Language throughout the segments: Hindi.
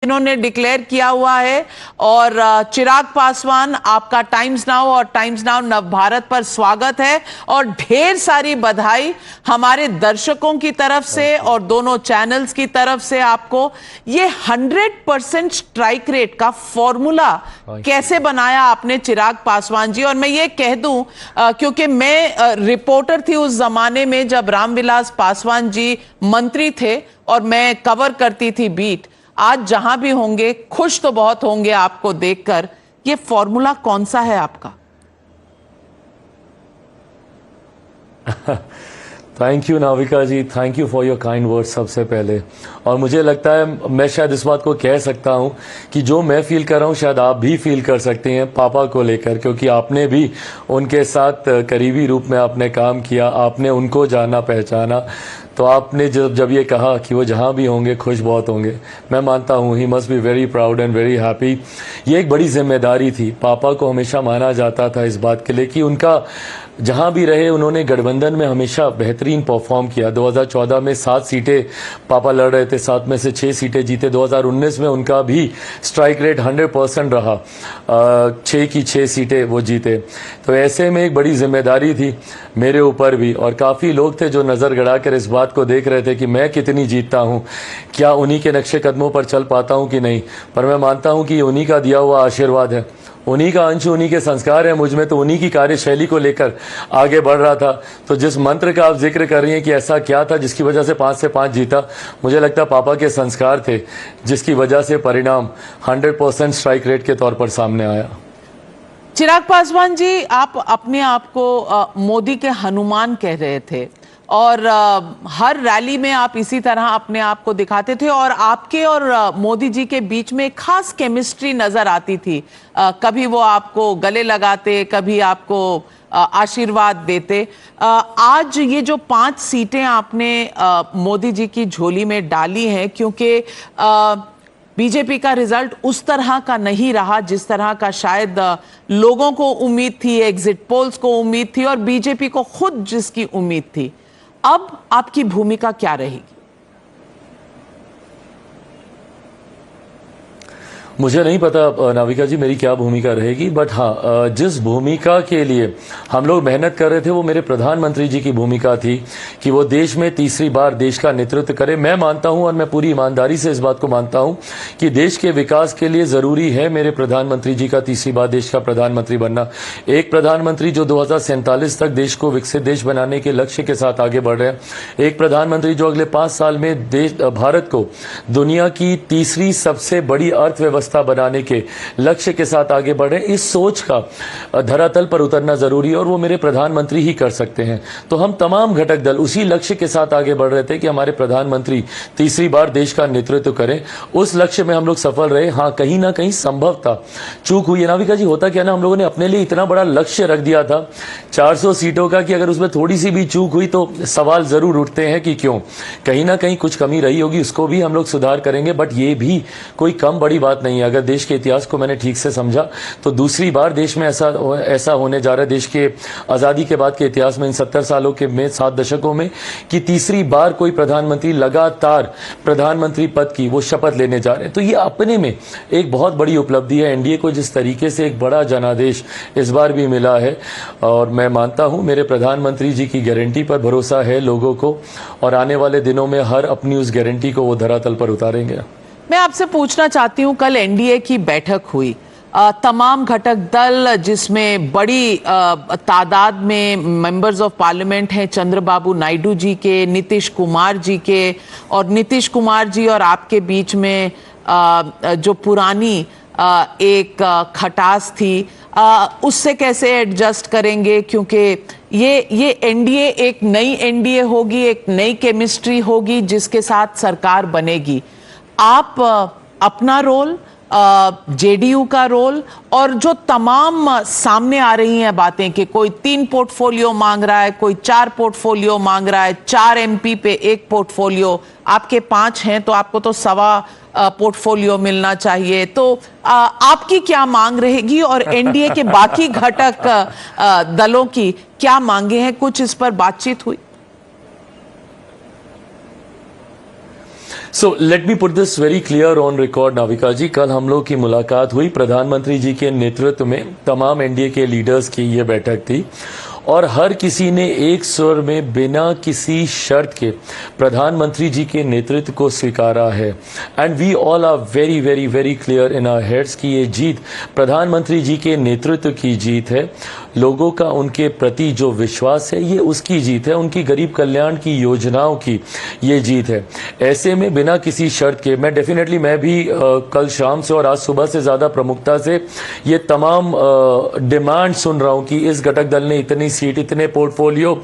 इन्होंने डिक्लेयर किया हुआ है। और चिराग पासवान, आपका टाइम्स नाउ और टाइम्स नाउ नवभारत पर स्वागत है और ढेर सारी बधाई हमारे दर्शकों की तरफ से और दोनों चैनल्स की तरफ से आपको। ये 100% स्ट्राइक रेट का फॉर्मूला कैसे बनाया आपने चिराग पासवान जी? और मैं ये कह दूं क्योंकि मैं रिपोर्टर थी उस जमाने में जब रामविलास पासवान जी मंत्री थे और मैं कवर करती थी बीट। आज जहां भी होंगे खुश तो बहुत होंगे आपको देखकर। ये फॉर्मूला कौन सा है आपका? Thank you Navika ji, thank you for your kind words सबसे पहले। और मुझे लगता है मैं शायद इस बात को कह सकता हूं कि जो मैं फील कर रहा हूं शायद आप भी फील कर सकते हैं पापा को लेकर, क्योंकि आपने भी उनके साथ करीबी रूप में आपने काम किया, आपने उनको जाना पहचाना। तो आपने जब ये कहा कि वो जहां भी होंगे खुश बहुत होंगे, मैं मानता हूं he must be very proud and very happy. ये एक बड़ी जिम्मेदारी थी। पापा को हमेशा माना जाता था इस बात के लिए कि उनका जहां भी रहे उन्होंने गठबंधन में हमेशा बेहतरीन परफॉर्म किया। 2014 में 7 सीटें पापा लड़ रहे थे, 7 में से 6 सीटें जीते। 2019 में उनका भी स्ट्राइक रेट 100% रहा, 6 की 6 सीटें वो जीते। तो ऐसे में एक बड़ी जिम्मेदारी थी मेरे ऊपर भी, और काफ़ी लोग थे जो नज़र गड़ा कर इस बात को देख रहे थे कि मैं कितनी जीतता हूँ, क्या उन्हीं के नक्शे कदमों पर चल पाता हूँ कि नहीं। पर मैं मानता हूँ कि उन्हीं का दिया हुआ आशीर्वाद है, उन्हीं का अंश, उन्हीं के संस्कार है मुझ में, तो उन्हीं की कार्यशैली को लेकर आगे बढ़ रहा था। तो जिस मंत्र का आप जिक्र कर रही हैं कि ऐसा क्या था जिसकी वजह से 5 से 5 जीता, मुझे लगता है पापा के संस्कार थे जिसकी वजह से परिणाम 100% स्ट्राइक रेट के तौर पर सामने आया। चिराग पासवान जी, आप अपने आप को मोदी के हनुमान कह रहे थे और हर रैली में आप इसी तरह अपने आप को दिखाते थे और आपके और मोदी जी के बीच में खास केमिस्ट्री नजर आती थी। कभी वो आपको गले लगाते, कभी आपको आशीर्वाद देते। आज ये जो 5 सीटें आपने मोदी जी की झोली में डाली हैं, क्योंकि बीजेपी का रिजल्ट उस तरह का नहीं रहा जिस तरह का शायद लोगों को उम्मीद थी, एग्जिट पोल्स को उम्मीद थी और बीजेपी को खुद जिसकी उम्मीद थी। अब आपकी भूमिका क्या रहेगी? मुझे नहीं पता नाविका जी मेरी क्या भूमिका रहेगी, बट हाँ, जिस भूमिका के लिए हम लोग मेहनत कर रहे थे वो मेरे प्रधानमंत्री जी की भूमिका थी कि वो देश में तीसरी बार देश का नेतृत्व करे। मैं मानता हूं और मैं पूरी ईमानदारी से इस बात को मानता हूं कि देश के विकास के लिए ज़रूरी है मेरे प्रधानमंत्री जी का तीसरी बार देश का प्रधानमंत्री बनना। एक प्रधानमंत्री जो 2047 तक देश को विकसित देश बनाने के लक्ष्य के साथ आगे बढ़ रहे हैं, एक प्रधानमंत्री जो अगले 5 साल में भारत को दुनिया की तीसरी सबसे बड़ी अर्थव्यवस्था बनाने के लक्ष्य के साथ आगे बढ़े। इस सोच का धरातल पर उतरना जरूरी है और वो मेरे प्रधानमंत्री ही कर सकते हैं। तो हम तमाम घटक दल उसी लक्ष्य के साथ आगे बढ़ रहे थे कि हमारे प्रधानमंत्री तीसरी बार देश का नेतृत्व करें। उस लक्ष्य में हम लोग सफल रहे। हाँ, कहीं ना कहीं संभव था, चूक हुई है। नाविका जी, होता क्या ना, हम लोगों ने अपने लिए इतना बड़ा लक्ष्य रख दिया था 400 सीटों का कि अगर उसमें थोड़ी सी भी चूक हुई तो सवाल जरूर उठते हैं कि क्यों, कहीं ना कहीं कुछ कमी रही होगी, उसको भी हम लोग सुधार करेंगे। बट ये भी कोई कम बड़ी बात नहीं है। अगर देश के इतिहास को मैंने ठीक से समझा तो दूसरी बार देश में ऐसा होने जा रहा है, देश के आज़ादी के बाद के इतिहास में, इन 70 सालों के में 7 दशकों में, कि तीसरी बार कोई प्रधानमंत्री लगातार प्रधानमंत्री पद की वो शपथ लेने जा रहे हैं। तो ये अपने में एक बहुत बड़ी उपलब्धि है। एनडीए को जिस तरीके से एक बड़ा जनादेश इस बार भी मिला है, और मैं मानता हूं मेरे प्रधानमंत्री जी की गारंटी पर भरोसा है लोगों को, और आने वाले दिनों में हर अपनी उस गारंटी को वो धरातल पर उतारेंगे। मैं आपसे पूछना चाहती हूं, कल एनडीए की बैठक हुई, तमाम घटक दल जिसमें बड़ी तादाद में मेंबर्स ऑफ पार्लियामेंट हैं, चंद्रबाबू नायडू जी के, नीतीश कुमार जी के, और नीतीश कुमार जी और आपके बीच में जो पुरानी एक खटास थी, उससे कैसे एडजस्ट करेंगे? क्योंकि ये एनडीए एक नई एनडीए होगी, एक नई केमिस्ट्री होगी जिसके साथ सरकार बनेगी। आप अपना रोल, जेडीयू का रोल, और जो तमाम सामने आ रही हैं बातें कि कोई 3 पोर्टफोलियो मांग रहा है, कोई 4 पोर्टफोलियो मांग रहा है, 4 एमपी पे 1 पोर्टफोलियो, आपके 5 हैं तो आपको तो 1.25 पोर्टफोलियो मिलना चाहिए। तो आपकी क्या मांग रहेगी और एनडीए के बाकी घटक दलों की क्या मांगे हैं? कुछ इस पर बातचीत हुई? So let me put this very clear on record Navika ji, कल हम लोग की मुलाकात हुई, प्रधानमंत्री जी के नेतृत्व में तमाम एनडीए के लीडर्स की ये बैठक थी और हर किसी ने एक स्वर में बिना किसी शर्त के प्रधानमंत्री जी के नेतृत्व को स्वीकारा है। And we all are very very very clear in our heads कि ये जीत प्रधानमंत्री जी के नेतृत्व की जीत है। लोगों का उनके प्रति जो विश्वास है ये उसकी जीत है, उनकी गरीब कल्याण की योजनाओं की ये जीत है। ऐसे में बिना किसी शर्त के मैं भी कल शाम से और आज सुबह से ज़्यादा प्रमुखता से ये तमाम डिमांड सुन रहा हूँ कि इस घटक दल ने इतनी सीट, इतने पोर्टफोलियो,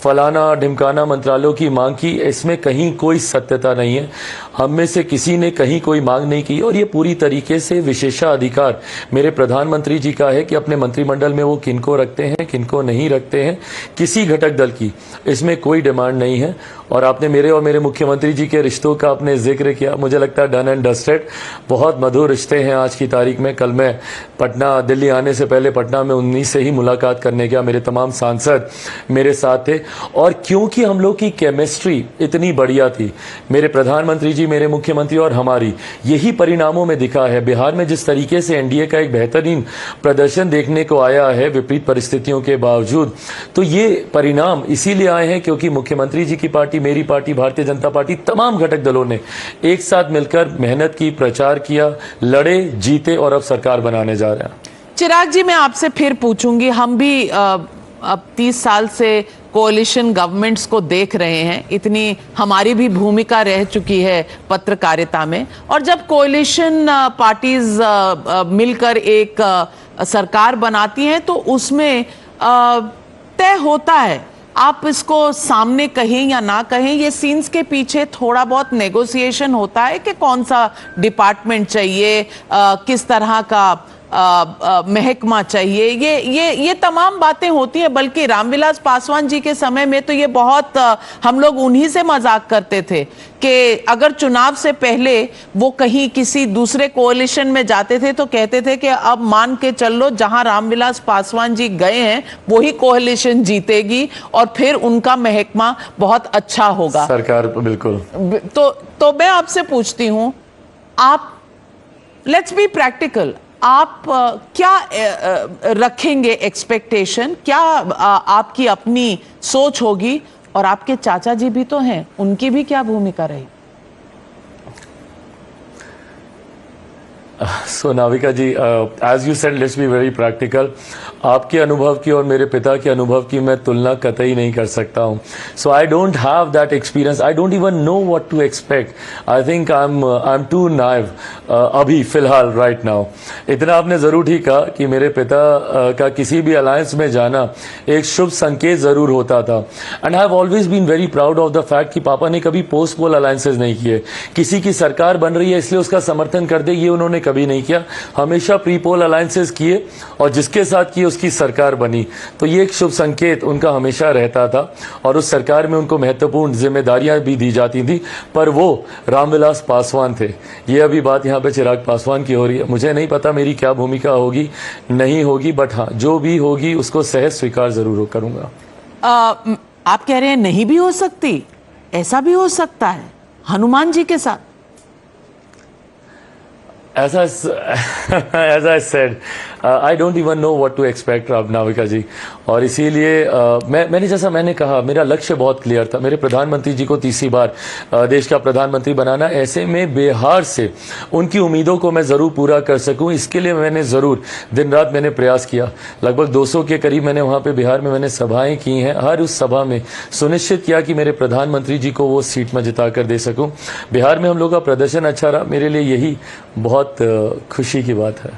फलाना ढिमकाना मंत्रालयों की मांग की। इसमें कहीं कोई सत्यता नहीं है, हम में से किसी ने कहीं कोई मांग नहीं की और ये पूरी तरीके से विशेषाधिकार मेरे प्रधानमंत्री जी का है कि अपने मंत्रिमंडल में वो किनको रखते हैं, किनको नहीं रखते हैं। किसी घटक दल की इसमें कोई डिमांड नहीं है। और आपने मेरे और मेरे मुख्यमंत्री जी के रिश्तों का आपने जिक्र किया, मुझे लगता है डन एंड डस्टेड, बहुत मधुर रिश्ते हैं आज की तारीख में। कल मैं पटना, दिल्ली आने से पहले पटना में 19 से ही मुलाकात करने गया, मेरे तमाम सांसद मेरे साथ थे और क्योंकि हम लोग की केमिस्ट्री इतनी बढ़िया थी, मेरे प्रधानमंत्री जी, मेरे मुख्यमंत्री और हमारी, यही परिणामों में दिखा है। बिहार में जिस तरीके से एनडीए का एक बेहतरीन प्रदर्शन देखने को आया है विपरीत परिस्थितियों के बावजूद, तो ये परिणाम इसीलिए आए हैं क्योंकि मुख्यमंत्री जी की पार्टी, मेरी पार्टी, भारतीय जनता पार्टी, तमाम घटक दलों ने एक साथ मिलकर मेहनत की, प्रचार किया, लड़े, जीते और अब सरकार बनाने जा रहे हैं। चिराग जी, मैं आपसे फिर पूछूंगी, हम भी अब 30 साल से कोalition गवर्नमेंट्स को देख रहे हैं, इतनी हमारी भी भूमिका रह चुकी है पत्रकारिता में। और जब कोalition पार्टीज मिलकर एक सरकार बनाती हैं तो उसमें तय होता है, आप इसको सामने कहें या ना कहें, ये सीन्स के पीछे थोड़ा बहुत नेगोशिएशन होता है कि कौन सा डिपार्टमेंट चाहिए, किस तरह का महकमा चाहिए, ये तमाम बातें होती हैं। बल्कि रामविलास पासवान जी के समय में तो ये बहुत हम लोग उन्हीं से मजाक करते थे कि अगर चुनाव से पहले वो कहीं किसी दूसरे कोalition में जाते थे तो कहते थे कि अब मान के चल लो जहां रामविलास पासवान जी गए हैं वही कोalition जीतेगी और फिर उनका महकमा बहुत अच्छा होगा, सरकार। बिल्कुल। तो मैं आपसे पूछती हूं, आप लेट्स बी प्रैक्टिकल, आप क्या रखेंगे एक्सपेक्टेशन, क्या आपकी अपनी सोच होगी, और आपके चाचा जी भी तो हैं, उनकी भी क्या भूमिका रही? So Navika ji, as you said, let's be very practical. आपके अनुभव की और मेरे पिता के अनुभव की मैं तुलना कतई नहीं कर सकता हूँ। So I don't have that experience, I don't even know what to expect. I think I am too naive अभी फिलहाल राइट नाउ। इतना आपने ज़रूर ठीक कहा कि मेरे पिता का किसी भी अलायंस में जाना एक शुभ संकेत ज़रूर होता था। And I have always been very proud of the fact कि पापा ने कभी पोस्ट पोल अलायंसेज नहीं किए। किसी की सरकार बन रही है इसलिए उसका समर्थन कर दे, ये उन्होंने कभी नहीं किया। हमेशा प्री पोल अलायंसेज किए और जिसके साथ किए उसकी सरकार बनी। तो ये एक शुभ संकेत उनका हमेशा रहता था और उस सरकार में उनको महत्वपूर्ण जिम्मेदारियां भी दी जाती थी, पर वो रामविलास पासवान थे। ये अभी बात यहाँ पे चिराग पासवान की हो रही है। मुझे नहीं पता मेरी क्या भूमिका होगी, नहीं होगी, बट हाँ, जो भी होगी उसको सहज स्वीकार जरूर करूंगा। आप कह रहे हैं नहीं भी हो सकती, ऐसा भी हो सकता है हनुमान जी के साथ। As I said, I don't even know what to expect, Navika जी। और इसीलिए मैंने कहा, मेरा लक्ष्य बहुत क्लियर था, मेरे प्रधानमंत्री जी को तीसरी बार देश का प्रधानमंत्री बनाना। ऐसे में बिहार से उनकी उम्मीदों को मैं ज़रूर पूरा कर सकूं, इसके लिए मैंने ज़रूर दिन रात मैंने प्रयास किया। लगभग 200 के करीब मैंने वहाँ पे बिहार में मैंने सभाएं की हैं। हर उस सभा में सुनिश्चित किया कि मेरे प्रधानमंत्री जी को वो सीट में जिता कर दे सकूँ। बिहार में हम लोग का प्रदर्शन अच्छा रहा, मेरे लिए यही बहुत खुशी की बात है।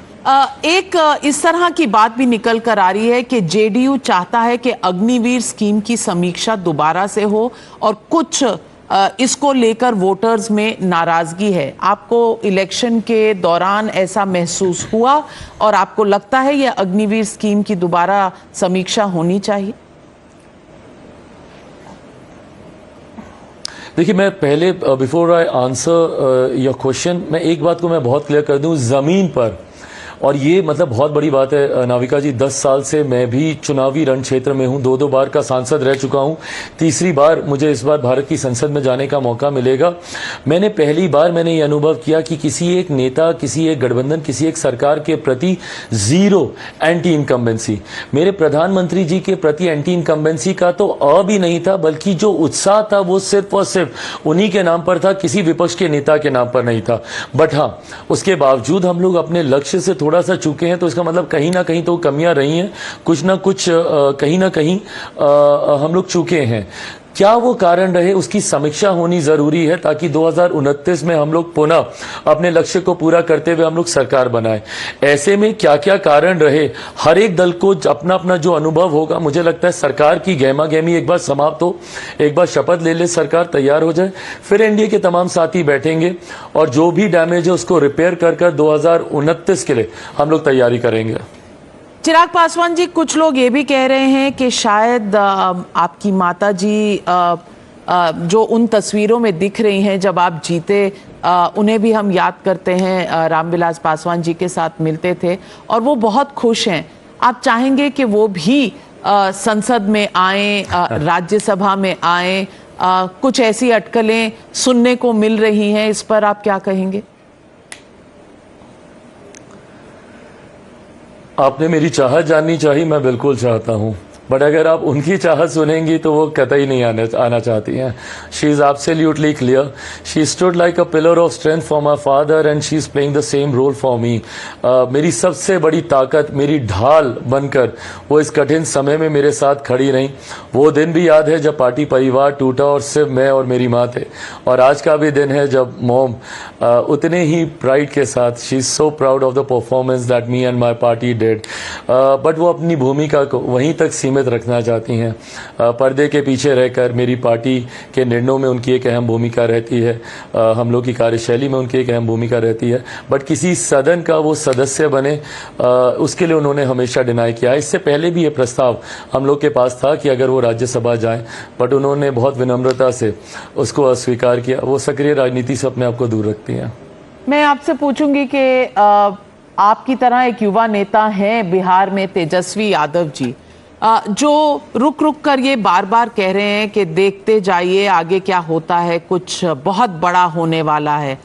एक इस तरह की बात भी निकल कर आ रही है कि जेडीयू चाहता है कि अग्निवीर स्कीम की समीक्षा दोबारा से हो और कुछ इसको लेकर वोटर्स में नाराजगी है। आपको इलेक्शन के दौरान ऐसा महसूस हुआ और आपको लगता है यह अग्निवीर स्कीम की दोबारा समीक्षा होनी चाहिए? देखिए, मैं पहले before I answer your question, मैं एक बात को मैं बहुत क्लियर कर दूं, जमीन पर और ये मतलब बहुत बड़ी बात है नाविका जी, 10 साल से मैं भी चुनावी रण क्षेत्र में हूँ, 2 बार का सांसद रह चुका हूँ, तीसरी बार मुझे इस बार भारत की संसद में जाने का मौका मिलेगा। पहली बार मैंने ये अनुभव किया कि किसी एक नेता, किसी एक गठबंधन, किसी एक सरकार के प्रति जीरो एंटी इनकम्बेंसी, मेरे प्रधानमंत्री जी के प्रति एंटी इनकम्बेंसी का तो भी नहीं था, बल्कि जो उत्साह था वो सिर्फ और सिर्फ उन्हीं के नाम पर था, किसी विपक्ष के नेता के नाम पर नहीं था। बट हाँ, उसके बावजूद हम लोग अपने लक्ष्य से थोड़ा सा चूके हैं, तो इसका मतलब कहीं ना कहीं तो कमियां रही हैं, कुछ ना कुछ कहीं ना कहीं हम लोग चूके हैं। क्या वो कारण रहे, उसकी समीक्षा होनी जरूरी है, ताकि 2029 में हम लोग पुनः अपने लक्ष्य को पूरा करते हुए हम लोग सरकार बनाएं। ऐसे में क्या क्या कारण रहे, हर एक दल को अपना अपना जो अनुभव होगा, मुझे लगता है सरकार की गहमा गहमी एक बार समाप्त हो, एक बार शपथ ले ले सरकार, तैयार हो जाए, फिर एनडीए के तमाम साथी बैठेंगे और जो भी डैमेज है उसको रिपेयर कर 2029 के लिए हम लोग तैयारी करेंगे। चिराग पासवान जी, कुछ लोग ये भी कह रहे हैं कि शायद आपकी माता जी जो उन तस्वीरों में दिख रही हैं जब आप जीते, उन्हें भी हम याद करते हैं, रामविलास पासवान जी के साथ मिलते थे और वो बहुत खुश हैं। आप चाहेंगे कि वो भी संसद में आए, राज्यसभा में आए? कुछ ऐसी अटकलें सुनने को मिल रही हैं, इस पर आप क्या कहेंगे? आपने मेरी चाहत जाननी चाहिए, मैं बिल्कुल चाहता हूं, बट अगर आप उनकी चाहत सुनेंगी तो वो कतई नहीं आना चाहती हैं। She is absolutely clear, she stood like a pillar of strength for my father and she is playing the same role for me. मेरी सबसे बड़ी ताकत, मेरी ढाल बनकर वो इस कठिन समय में मेरे साथ खड़ी रहीं। वो दिन भी याद है जब पार्टी परिवार टूटा और सिर्फ मैं और मेरी माँ थे, और आज का भी दिन है जब मॉम उतने ही प्राइड के साथ, she is so proud of the performance that me and my party did, but वो अपनी भूमिका को वहीं तक सीमित रखना चाहती हैं। पर्दे के पीछे रहकर मेरी पार्टी के निर्णयों में उनकी एक अहम भूमिका रहती है, हम लोग की कार्यशैली में उनकी एक अहम भूमिका रहती है, बट किसी सदन का वो सदस्य बने उसके लिए उन्होंने हमेशा डिनाई किया है। इससे पहले भी ये प्रस्ताव हम लोग के पास था कि अगर वो राज्यसभा जाएं, बट उन्होंने बहुत विनम्रता से उसको अस्वीकार किया। वो सक्रिय राजनीति से अपने आप को दूर रखती हैं। मैं आपसे पूछूंगी कि आपकी तरह एक युवा नेता हैं बिहार में तेजस्वी यादव जी, जो रुक कर ये बार बार कह रहे हैं कि देखते जाइए आगे क्या होता है, कुछ बहुत बड़ा होने वाला है।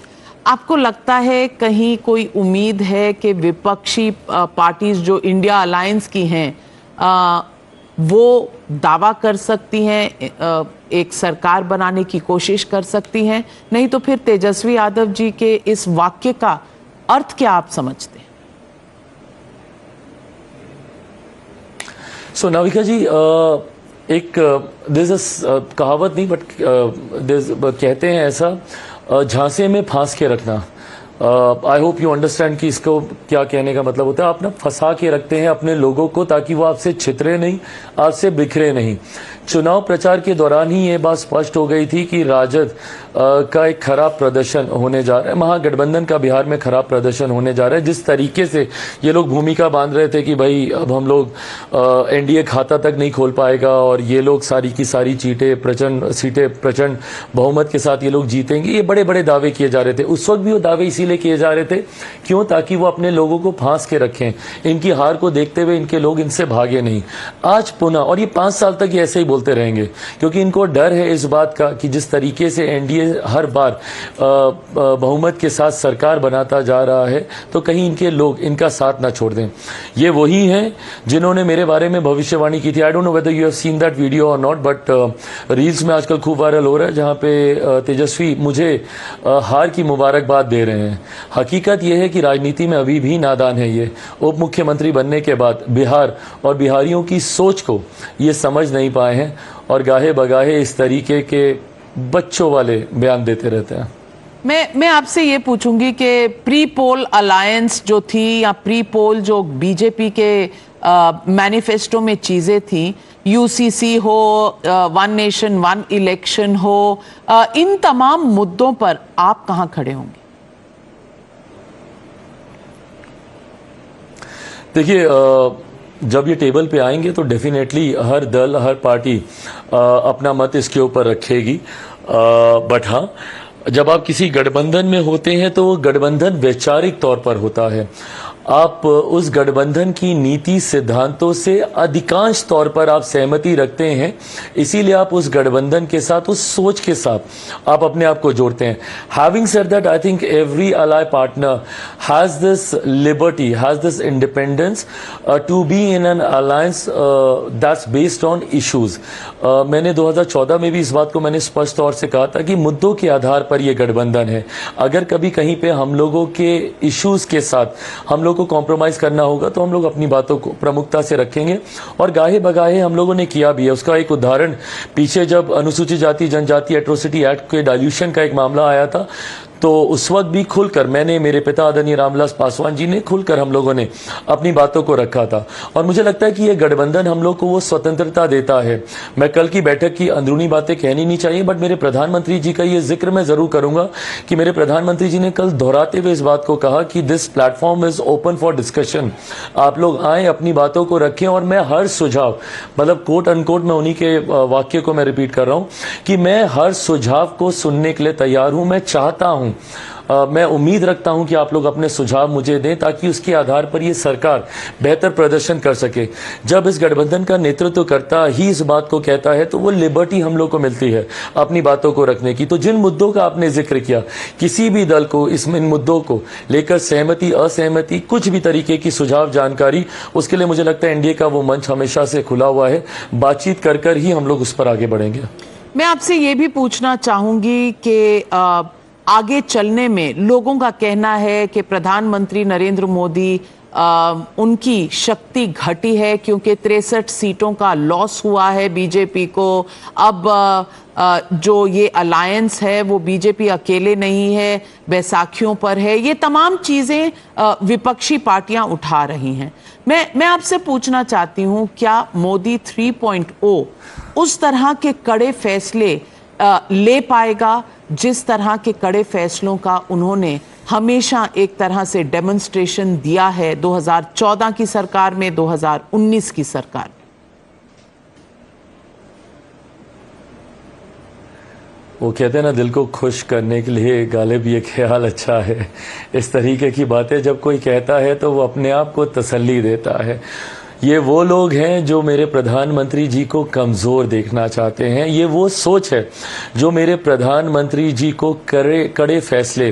आपको लगता है कहीं कोई उम्मीद है कि विपक्षी पार्टीज जो इंडिया अलायंस की हैं वो दावा कर सकती हैं, एक सरकार बनाने की कोशिश कर सकती हैं? नहीं तो फिर तेजस्वी यादव जी के इस वाक्य का अर्थ क्या आप समझते हैं? सो नाविका जी, एक कहावत नहीं, बट कहते हैं ऐसा, झांसे में फांस के रखना। आई होप यू अंडरस्टैंड कि इसको क्या कहने का मतलब होता है। आप ना फंसा के रखते हैं अपने लोगों को ताकि वो आपसे छितरे नहीं, आपसे बिखरे नहीं। चुनाव प्रचार के दौरान ही ये बात स्पष्ट हो गई थी कि राजद का एक खराब प्रदर्शन होने जा रहा है, महागठबंधन का बिहार में खराब प्रदर्शन होने जा रहा है। जिस तरीके से ये लोग भूमिका बांध रहे थे कि भाई अब हम लोग एनडीए खाता तक नहीं खोल पाएगा और ये लोग सारी की सारी सीटें प्रचंड बहुमत के साथ ये लोग जीतेंगे, ये बड़े बड़े दावे किए जा रहे थे। उस वक्त भी वो दावे इसीलिए किए जा रहे थे, क्यों? ताकि वो अपने लोगों को फांस के रखें, इनकी हार को देखते हुए इनके लोग इनसे भागे नहीं। आज पुनः, और ये 5 साल तक ये ऐसे ही बोलते रहेंगे, क्योंकि इनको डर है इस बात का कि जिस तरीके से एनडीए हर बार बहुमत के साथ सरकार बनाता जा रहा है, तो कहीं इनके लोग इनका साथ ना छोड़ दें। ये वही हैं जिन्होंने मेरे बारे में भविष्यवाणी की थी। I don't know whether you have seen that video और नॉट, बट रील्स में आजकल खूब वायरल हो रहा है, जहां पे तेजस्वी मुझे हार की मुबारकबाद दे रहे हैं। हकीकत यह है कि राजनीति में अभी भी नादान है ये। उप मुख्यमंत्री बनने के बाद बिहार और बिहारियों की सोच को ये समझ नहीं पाए हैं और गाहे बगाहे इस तरीके के बच्चों वाले बयान देते रहते हैं। मैं आपसे ये पूछूंगी कि प्री पोल अलायंस जो थी, या प्री पोल जो बीजेपी के मैनिफेस्टो में चीजें थी, यूसीसी हो, वन नेशन वन इलेक्शन हो, इन तमाम मुद्दों पर आप कहां खड़े होंगे? देखिए, जब ये टेबल पे आएंगे तो डेफिनेटली हर दल, हर पार्टी अपना मत इसके ऊपर रखेगी, बट हाँ, जब आप किसी गठबंधन में होते हैं तो वो गठबंधन वैचारिक तौर पर होता है। आप उस गठबंधन की नीति सिद्धांतों से अधिकांश तौर पर आप सहमति रखते हैं, इसीलिए आप उस गठबंधन के साथ, उस सोच के साथ आप अपने आप को जोड़ते हैं. Having said that, I think every ally partner has this liberty, has this independence to be in an alliance that's based on issues. मैंने 2014 में भी इस बात को मैंने स्पष्ट तौर से कहा था कि मुद्दों के आधार पर यह गठबंधन है. अगर कभी कहीं पे हम लोगों के इश्यूज के साथ हम लोगों को कॉम्प्रोमाइज करना होगा तो हम लोग अपनी बातों को प्रमुखता से रखेंगे, और गाहे बगाहे हम लोगों ने किया भी है. उसका एक उदाहरण, पीछे जब अनुसूचित जाति जनजाति एट्रोसिटी एक्ट के डाइल्यूशन का एक मामला आया था, तो उस वक्त भी खुलकर मैंने, मेरे पिता आदरणीय रामविलास पासवान जी ने, खुलकर हम लोगों ने अपनी बातों को रखा था. और मुझे लगता है कि ये गठबंधन हम लोग को वो स्वतंत्रता देता है. मैं कल की बैठक की अंदरूनी बातें कहनी नहीं चाहिए, बट मेरे प्रधानमंत्री जी का ये जिक्र मैं जरूर करूंगा कि मेरे प्रधानमंत्री जी ने कल दोहराते हुए इस बात को कहा कि this platform is open for discussion. आप लोग आए, अपनी बातों को रखें, और मैं हर सुझाव, मतलब कोट अनकोट मैं उन्हीं के वाक्य को मैं रिपीट कर रहा हूं कि मैं हर सुझाव को सुनने के लिए तैयार हूं. मैं चाहता हूं, मैं उम्मीद रखता हूं कि आप लोग अपने सुझाव मुझे दें, ताकि उसके आधार पर ये सरकार बेहतर प्रदर्शन कर सके. जब इस गठबंधन का नेतृत्व करता ही इस बात को कहता है, तो वो लिबर्टी हम लोग को मिलती है अपनी बातों को रखने की. तो जिन मुद्दों का आपने जिक्र किया, किसी भी दल को इसमें इन मुद्दों को लेकर सहमति, असहमति, कुछ भी तरीके की सुझाव, जानकारी, उसके लिए मुझे लगता है एनडीए का वो मंच हमेशा से खुला हुआ है. बातचीत कर कर ही हम लोग उस पर आगे बढ़ेंगे. मैं आपसे ये भी पूछना चाहूंगी कि आगे चलने में लोगों का कहना है कि प्रधानमंत्री नरेंद्र मोदी, उनकी शक्ति घटी है क्योंकि 63 सीटों का लॉस हुआ है बीजेपी को. अब जो ये अलायंस है वो बीजेपी अकेले नहीं है, बैसाखियों पर है. ये तमाम चीजें विपक्षी पार्टियां उठा रही हैं. मैं आपसे पूछना चाहती हूं, क्या मोदी 3.0 उस तरह के कड़े फैसले ले पाएगा जिस तरह के कड़े फैसलों का उन्होंने हमेशा एक तरह से डेमोन्स्ट्रेशन दिया है 2014 की सरकार में, 2019 की सरकार? वो कहते हैं ना, दिल को खुश करने के लिए गालिब ये ख्याल अच्छा है. इस तरीके की बातें जब कोई कहता है तो वो अपने आप को तसल्ली देता है. ये वो लोग हैं जो मेरे प्रधानमंत्री जी को कमज़ोर देखना चाहते हैं. ये वो सोच है जो मेरे प्रधानमंत्री जी को कड़े फैसले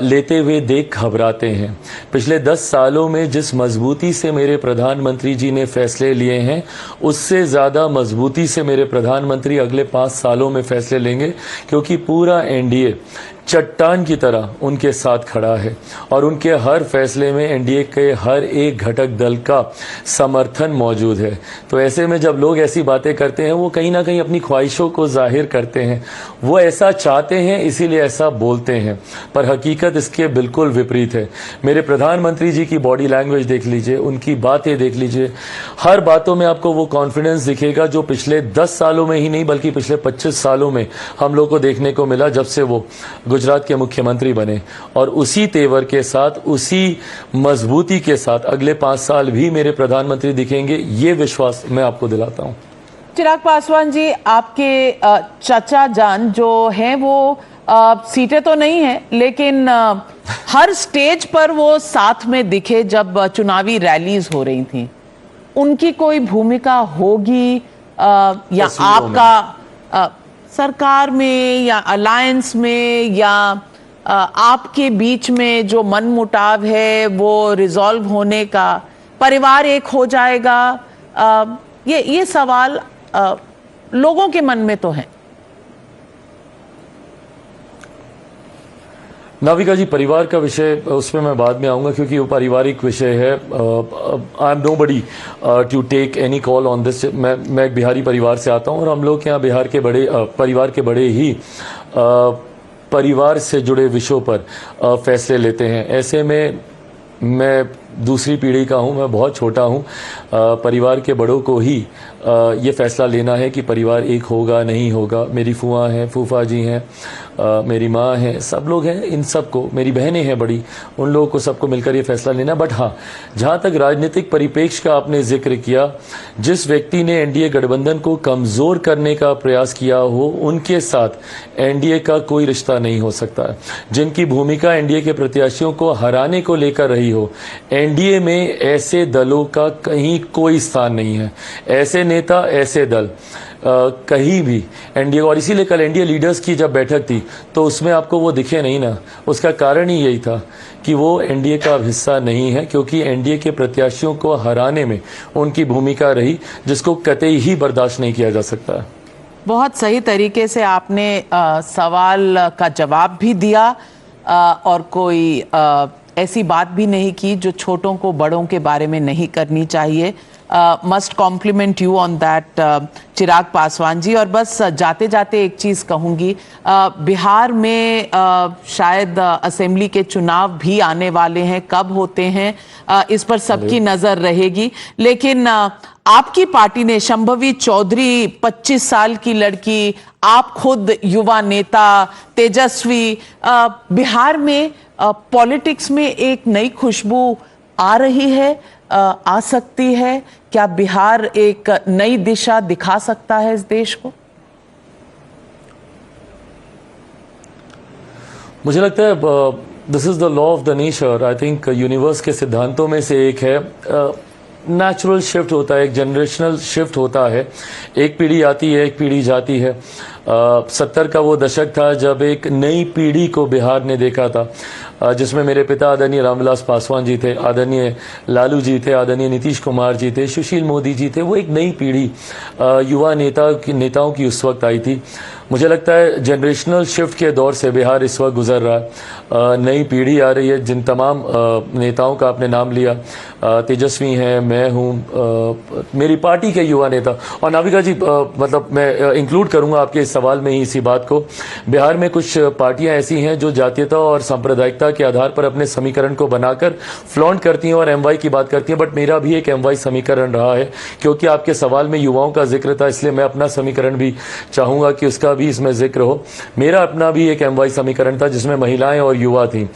लेते हुए देख घबराते हैं. पिछले 10 सालों में जिस मजबूती से मेरे प्रधानमंत्री जी ने फैसले लिए हैं, उससे ज़्यादा मजबूती से मेरे प्रधानमंत्री अगले 5 सालों में फैसले लेंगे, क्योंकि पूरा एनडीए चट्टान की तरह उनके साथ खड़ा है, और उनके हर फैसले में एनडीए के हर एक घटक दल का समर्थन मौजूद है. तो ऐसे में जब लोग ऐसी बातें करते हैं, वो कहीं ना कहीं अपनी ख्वाहिशों को जाहिर करते हैं. वो ऐसा चाहते हैं, इसीलिए ऐसा बोलते हैं, पर हकीकत इसके बिल्कुल विपरीत है. मेरे प्रधानमंत्री जी की बॉडी लैंग्वेज देख लीजिए, उनकी बातें देख लीजिए, हर बातों में आपको वो कॉन्फिडेंस दिखेगा जो पिछले 10 सालों में ही नहीं बल्कि पिछले 25 सालों में हम लोग को देखने को मिला, जब से वो गुजरात के मुख्यमंत्री बने. और उसी तेवर के साथ, उसी मजबूती के साथ अगले 5 साल भी मेरे प्रधानमंत्री दिखेंगे, ये विश्वास मैं आपको दिलाता हूं. चिराग पासवान जी, आपके चाचा जान जो हैं वो सीटें तो नहीं है, लेकिन हर स्टेज पर वो साथ में दिखे जब चुनावी रैलीज हो रही थी. उनकी कोई भूमिका होगी या आपका सरकार में या अलायंस में या आपके बीच में जो मनमुटाव है वो रिजॉल्व होने का, परिवार एक हो जाएगा? ये सवाल लोगों के मन में तो है. नाविका जी, परिवार का विषय, उसमें मैं बाद में आऊंगा क्योंकि वो पारिवारिक विषय है. I am nobody to take any call on this. मैं एक बिहारी परिवार से आता हूं, और हम लोग के यहाँ बिहार के बड़े परिवार के बड़े ही परिवार से जुड़े विषयों पर फैसले लेते हैं. ऐसे में मैं दूसरी पीढ़ी का हूँ, मैं बहुत छोटा हूँ। परिवार के बड़ों को ही ये फैसला लेना है कि परिवार एक होगा नहीं होगा। मेरी फूआ हैं, फूफा जी हैं, मेरी माँ है, सब लोग हैं, इन सबको, मेरी बहनें हैं बड़ी, उन लोगों को सबको मिलकर ये फैसला लेना। बट हाँ, जहाँ तक राजनीतिक परिप्रेक्ष्य का आपने जिक्र किया, जिस व्यक्ति ने एनडीए गठबंधन को कमज़ोर करने का प्रयास किया हो, उनके साथ एनडीए का कोई रिश्ता नहीं हो सकता है। जिनकी भूमिका एनडीए के प्रत्याशियों को हराने को लेकर रही हो, एनडीए में ऐसे दलों का कहीं कोई स्थान नहीं है। ऐसे नेता, ऐसे दल कहीं भी एनडीए, और इसीलिए कल एनडीए लीडर्स की जब बैठक थी तो उसमें आपको वो दिखे नहीं ना। उसका कारण ही यही था कि वो एनडीए का हिस्सा नहीं है, क्योंकि एनडीए के प्रत्याशियों को हराने में उनकी भूमिका रही, जिसको कतई ही बर्दाश्त नहीं किया जा सकता है। बहुत सही तरीके से आपने सवाल का जवाब भी दिया और कोई ऐसी बात भी नहीं की जो छोटों को बड़ों के बारे में नहीं करनी चाहिए। Must compliment you on that Chirag Paswan ji. और बस जाते जाते एक चीज कहूंगी, बिहार में शायद असेंबली के चुनाव भी आने वाले हैं, कब होते हैं इस पर सबकी नजर रहेगी। लेकिन आपकी पार्टी ने, शंभवी चौधरी 25 साल की लड़की, आप खुद युवा नेता तेजस्वी, बिहार में पॉलिटिक्स में एक नई खुशबू आ रही है, आ सकती है। क्या बिहार एक नई दिशा दिखा सकता है इस देश को? मुझे लगता है this is the law of the nature. I think universe के सिद्धांतों में से एक है, नेचुरल शिफ्ट होता है, एक जनरेशनल शिफ्ट होता है। एक पीढ़ी आती है, एक पीढ़ी जाती है। 70 का वो दशक था जब एक नई पीढ़ी को बिहार ने देखा था, जिसमें मेरे पिता आदरणीय रामविलास पासवान जी थे, आदरणीय लालू जी थे, आदरणीय नीतीश कुमार जी थे, सुशील मोदी जी थे। वो एक नई पीढ़ी युवा नेताओं की उस वक्त आई थी। मुझे लगता है जनरेशनल शिफ्ट के दौर से बिहार इस वक्त गुजर रहा है। नई पीढ़ी आ रही है। जिन तमाम नेताओं का आपने नाम लिया, तेजस्वी हैं, मैं हूँ, मेरी पार्टी के युवा नेता, और नाविका जी, मतलब मैं इंक्लूड करूंगा आपके इस सवाल में ही इसी बात को। बिहार में कुछ पार्टियां ऐसी हैं जो जातीयता और सांप्रदायिकता के आधार पर अपने समीकरण को बनाकर फ्लॉन्ट करती हैं और एमवाई की बात करती हैं। बट मेरा भी एक एमवाई समीकरण रहा है, क्योंकि आपके सवाल में युवाओं का जिक्र था, इसलिए मैं अपना समीकरण भी चाहूंगा कि उसका भी इसमें जिक्र हो। मेरा अपना भी एक एमवाई समीकरण था जिसमें महिलाएं और युवा थी।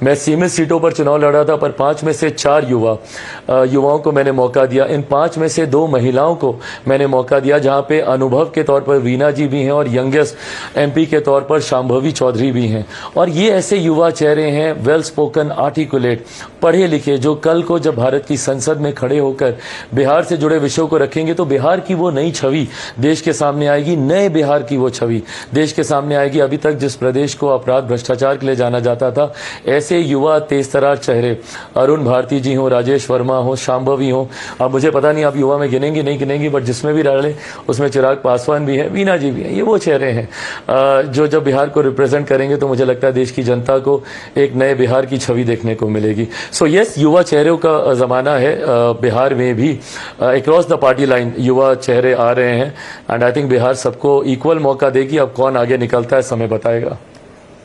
मैं सीमित सीटों पर चुनाव लड़ा था, पर 5 में से 4 युवाओं को मैंने मौका दिया। इन 5 में से 2 महिलाओं को मैंने मौका दिया, जहां पे अनुभव के तौर पर वीना जी भी हैं और यंगेस्ट एमपी के तौर पर शांभवी चौधरी भी हैं। और ये ऐसे युवा चेहरे हैं, वेल स्पोकन, आर्टिकुलेट, पढ़े लिखे, जो कल को जब भारत की संसद में खड़े होकर बिहार से जुड़े विषयों को रखेंगे तो बिहार की वो नई छवि देश के सामने आएगी। नए बिहार की वो छवि देश के सामने आएगी। अभी तक जिस प्रदेश को अपराध भ्रष्टाचार के लिए जाना जाता था, ऐसे युवा तेज तरार चेहरे, अरुण भारती जी हो, राजेश वर्मा हो, शांभवी हो, अब मुझे पता नहीं आप युवा में गिनेंगे नहीं गिनेंगे, बट जिसमें भी डालें उसमें चिराग पासवान भी है, वीना जी भी हैं। ये वो चेहरे हैं जो जब बिहार को रिप्रेजेंट करेंगे तो मुझे लगता है देश की जनता को एक नए बिहार की छवि देखने को मिलेगी। सो यस, युवा चेहरों का जमाना है। बिहार में भी अक्रॉस द पार्टी लाइन युवा चेहरे आ रहे हैं, एंड आई थिंक बिहार सबको इक्वल मौका देगी। अब कौन आगे निकलता है समय बताएगा।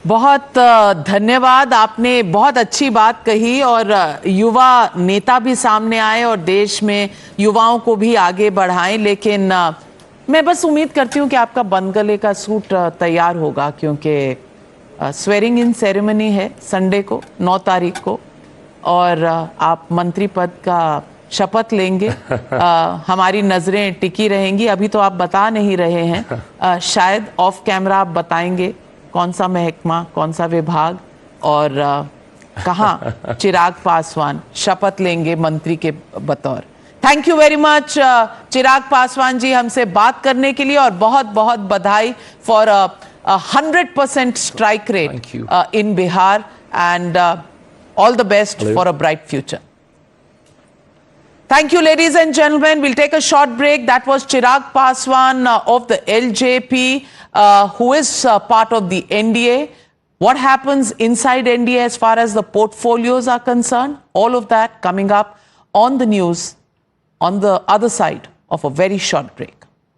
बहुत धन्यवाद, आपने बहुत अच्छी बात कही, और युवा नेता भी सामने आए और देश में युवाओं को भी आगे बढ़ाएं। लेकिन मैं बस उम्मीद करती हूं कि आपका बंद गले का सूट तैयार होगा, क्योंकि स्वेरिंग इन सेरेमनी है संडे को 9 तारीख को, और आप मंत्री पद का शपथ लेंगे। हमारी नजरें टिकी रहेंगी। अभी तो आप बता नहीं रहे हैं, शायद ऑफ कैमरा आप बताएंगे कौन सा महकमा, कौन सा विभाग और कहां चिराग पासवान शपथ लेंगे मंत्री के बतौर। थैंक यू वेरी मच चिराग पासवान जी, हमसे बात करने के लिए, और बहुत बहुत बधाई for 100% strike rate in Bihar, and all the best for a bright future. Thank you, ladies and gentlemen. We'll take a short break. That was Chirag Paswan of the LJP, who is part of the NDA. What happens inside NDA as far as the portfolios are concerned? All of that coming up on the news on the other side of a very short break.